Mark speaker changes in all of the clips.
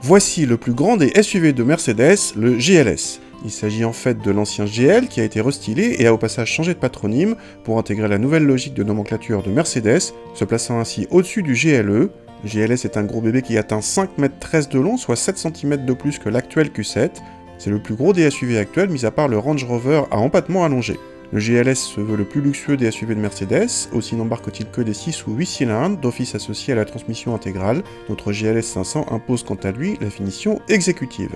Speaker 1: Voici le plus grand des SUV de Mercedes, le GLS. Il s'agit en fait de l'ancien GL qui a été restylé et a au passage changé de patronyme pour intégrer la nouvelle logique de nomenclature de Mercedes, se plaçant ainsi au-dessus du GLE. Le GLS est un gros bébé qui atteint 5,13 m de long, soit 7 cm de plus que l'actuel Q7. C'est le plus gros des SUV actuels, mis à part le Range Rover à empattement allongé. Le GLS se veut le plus luxueux des SUV de Mercedes, aussi n'embarque-t-il que des 6 ou 8 cylindres, d'office associés à la transmission intégrale. Notre GLS 500 impose quant à lui la finition exécutive.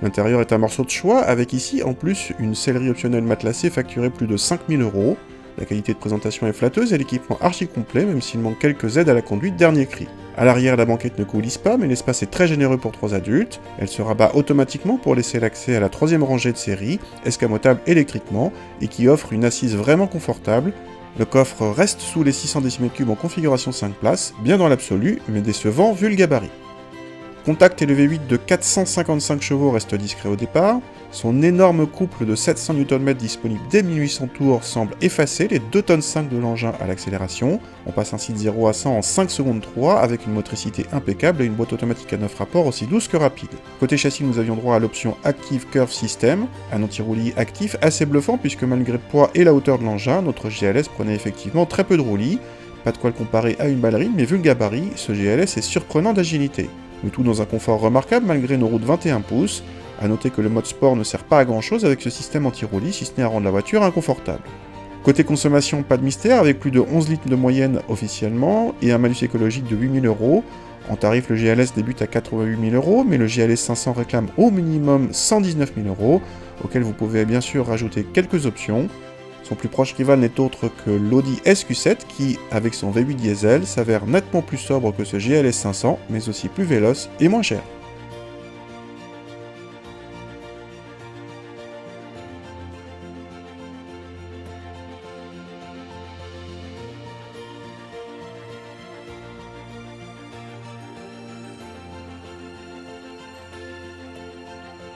Speaker 1: L'intérieur est un morceau de choix, avec ici en plus une sellerie optionnelle matelassée facturée plus de 5 000 €. La qualité de présentation est flatteuse et l'équipement archi complet, même s'il manque quelques aides à la conduite dernier cri. A l'arrière, la banquette ne coulisse pas, mais l'espace est très généreux pour 3 adultes. Elle se rabat automatiquement pour laisser l'accès à la 3e rangée de série, escamotable électriquement, et qui offre une assise vraiment confortable. Le coffre reste sous les 600 cm3 en configuration 5 places, bien dans l'absolu, mais décevant vu le gabarit. Contact et le V8 de 455 chevaux reste discret au départ. Son énorme couple de 700 Nm disponible dès 1800 tours semble effacer les 2,5 tonnes de l'engin à l'accélération. On passe ainsi de 0 à 100 en 5 secondes 3 avec une motricité impeccable et une boîte automatique à 9 rapports aussi douce que rapide. Côté châssis, nous avions droit à l'option Active Curve System, un anti-roulis actif assez bluffant puisque malgré le poids et la hauteur de l'engin, notre GLS prenait effectivement très peu de roulis. Pas de quoi le comparer à une ballerine, mais vu le gabarit, ce GLS est surprenant d'agilité. Le tout dans un confort remarquable malgré nos roues de 21 pouces. A noter que le mode sport ne sert pas à grand chose avec ce système anti-roulis, si ce n'est à rendre la voiture inconfortable. Côté consommation, pas de mystère, avec plus de 11 litres de moyenne officiellement, et un malus écologique de 8 000 €. En tarif, le GLS débute à 88 000 €, mais le GLS 500 réclame au minimum 119 000 €, auxquels vous pouvez bien sûr rajouter quelques options. Son plus proche rival n'est autre que l'Audi SQ7 qui, avec son V8 diesel, s'avère nettement plus sobre que ce GLS 500, mais aussi plus véloce et moins cher.